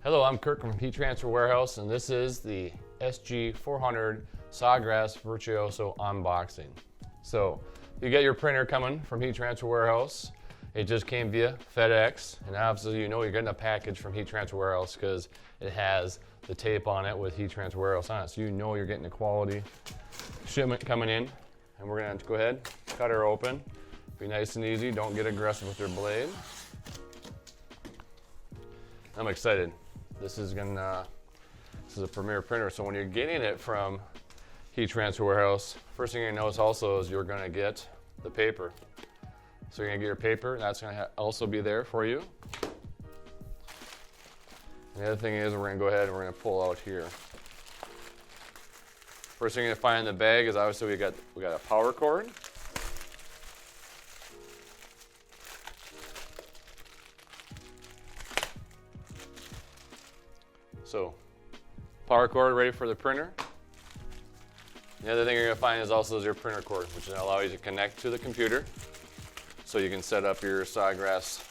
Hello, I'm Kirk from Heat Transfer Warehouse, and this is the SG400 Sawgrass Virtuoso unboxing. So, you get your printer coming from Heat Transfer Warehouse. It just came via FedEx, and obviously you know you're getting a package from Heat Transfer Warehouse because it has the tape on it with Heat Transfer Warehouse on it. So you know you're getting a quality shipment coming in. And we're going to go ahead, cut her open. Be nice and easy, don't get aggressive with your blade. I'm excited. This is a premier printer, so when you're getting it from Heat Transfer Warehouse, first thing you're going to notice also is you're going to get the paper. So you're going to get your paper, and that's going to also be there for you. And the other thing is we're going to go ahead and we're going to pull out here. First thing you're going to find in the bag is obviously we got a power cord. So, power cord ready for the printer. The other thing you're going to find is also your printer cord, which will allow you to connect to the computer. So you can set up your Sawgrass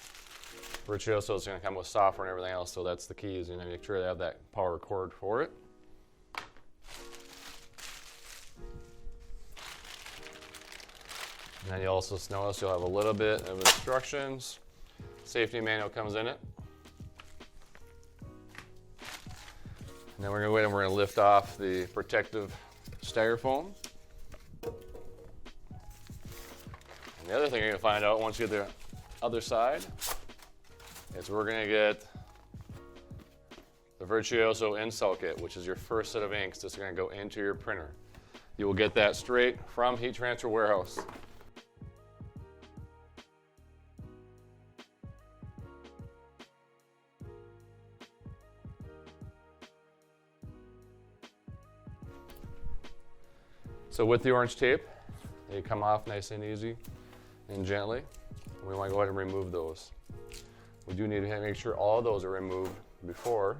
Virtuoso. It's going to come with software and everything else, so that's the key, is you know, make sure they have that power cord for it. And then you also notice you'll have a little bit of instructions. Safety manual comes in it. And then we're going to go ahead and we're going to lift off the protective styrofoam. And the other thing you're going to find out once you get the other side is we're going to get the Virtuoso install kit, which is your first set of inks that's going to go into your printer. You will get that straight from Heat Transfer Warehouse. So with the orange tape, they come off nice and easy and gently. We want to go ahead and remove those. We do need to make sure all of those are removed before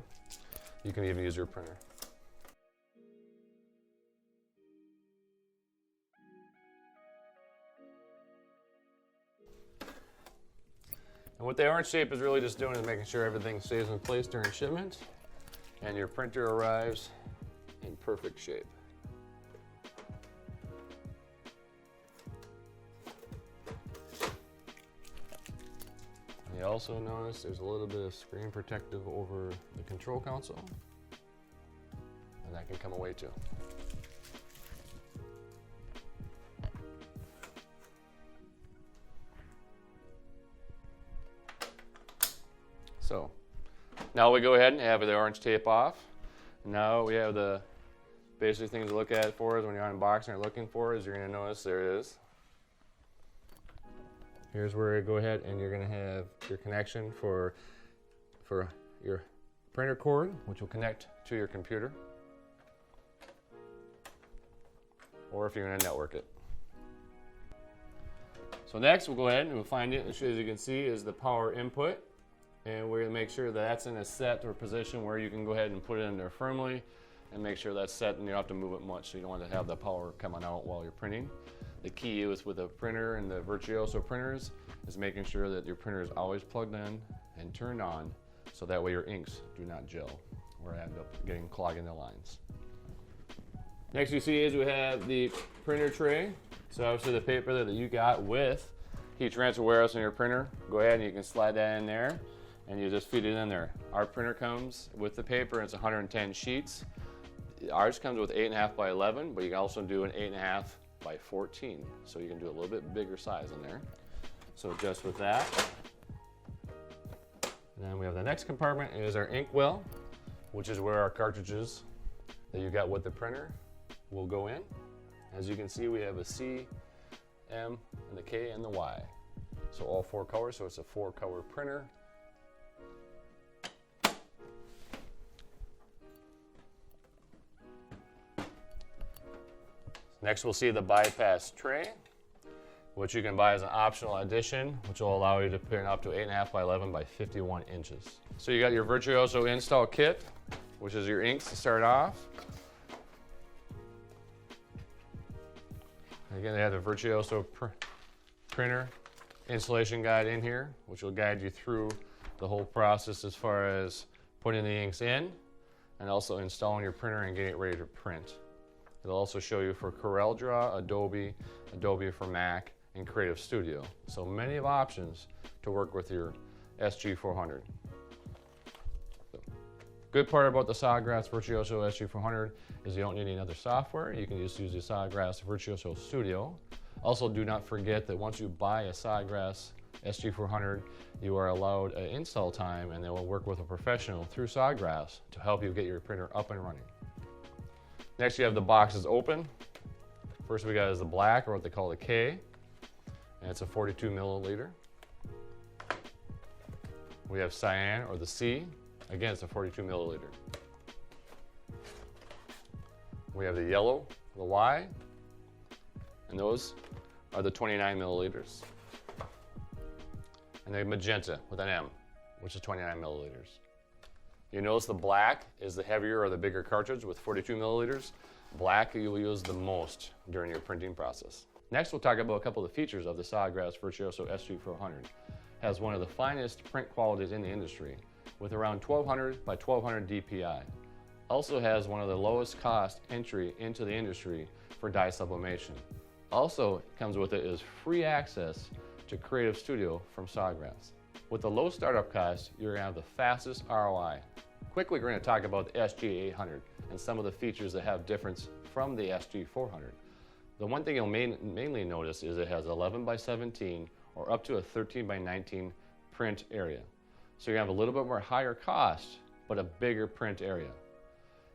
you can even use your printer. And what the orange tape is really just doing is making sure everything stays in place during shipment and your printer arrives in perfect shape. You also notice there's a little bit of screen protective over the control console, and that can come away too. So now we go ahead and have the orange tape off. Now we have the basic things to look at for us when you're unboxing or looking for is you're going to notice there it is. Here's where you go ahead and you're going to have your connection for your printer cord, which will connect to your computer, or if you're going to network it. So next we'll go ahead and we'll find it, as you can see, is the power input, and we're going to make sure that that's in a set or position where you can go ahead and put it in there firmly and make sure that's set, and you don't have to move it much, so you don't want to have the power coming out while you're printing. The key is with the printer and the Virtuoso printers is making sure that your printer is always plugged in and turned on, so that way your inks do not gel or end up getting clogged in the lines. Next you see is we have the printer tray. So obviously the paper that you got with Heat Transfer Warehouse in your printer, go ahead and you can slide that in there and you just feed it in there. Our printer comes with the paper, it's 110 sheets. Ours comes with 8.5 by 11, but you can also do an 8.5 by 14, so you can do a little bit bigger size in there. So just with that. And then we have the next compartment is our ink well, which is where our cartridges that you got with the printer will go in. As you can see, we have a C, M, and the K and the Y. So all 4 colors, so it's a 4-color printer. Next we'll see the bypass tray, which you can buy as an optional addition, which will allow you to print up to 8.5 by 11 by 51 inches. So you got your Virtuoso install kit, which is your inks to start off. Again, they have the Virtuoso printer installation guide in here, which will guide you through the whole process as far as putting the inks in, and also installing your printer and getting it ready to print. It'll also show you for CorelDRAW, Adobe, Adobe for Mac, and Creative Studio. So many of options to work with your SG400. Good part about the Sawgrass Virtuoso SG400 is you don't need any other software. You can just use the Sawgrass Virtuoso Studio. Also, do not forget that once you buy a Sawgrass SG400, you are allowed an install time, and they will work with a professional through Sawgrass to help you get your printer up and running. Next, you have the boxes open. First we got is the black, or what they call the K, and it's a 42 milliliter. We have cyan, or the C. Again, it's a 42 milliliter. We have the yellow, the Y, and those are the 29 milliliters. And the magenta with an M, which is 29 milliliters. You notice the black is the heavier or the bigger cartridge with 42 milliliters. Black you will use the most during your printing process. Next, we'll talk about a couple of the features of the Sawgrass Virtuoso SG400. It has one of the finest print qualities in the industry, with around 1200 by 1200 DPI. Also has one of the lowest cost entry into the industry for dye sublimation. Also comes with it is free access to Creative Studio from Sawgrass. With the low startup cost, you're going to have the fastest ROI. Quickly, we're going to talk about the SG800 and some of the features that have difference from the SG400. The one thing you'll mainly notice is it has 11 by 17 or up to a 13 by 19 print area. So you're going to have a little bit more higher cost, but a bigger print area.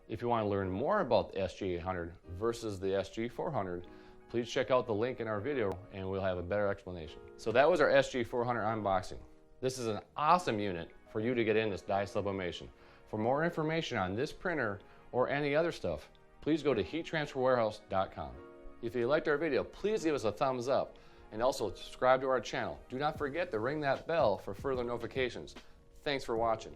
If you want to learn more about the SG800 versus the SG400, please check out the link in our video and we'll have a better explanation. So that was our SG400 unboxing. This is an awesome unit for you to get in this dye sublimation. For more information on this printer or any other stuff, please go to heattransferwarehouse.com. If you liked our video, please give us a thumbs up and also subscribe to our channel. Do not forget to ring that bell for further notifications. Thanks for watching.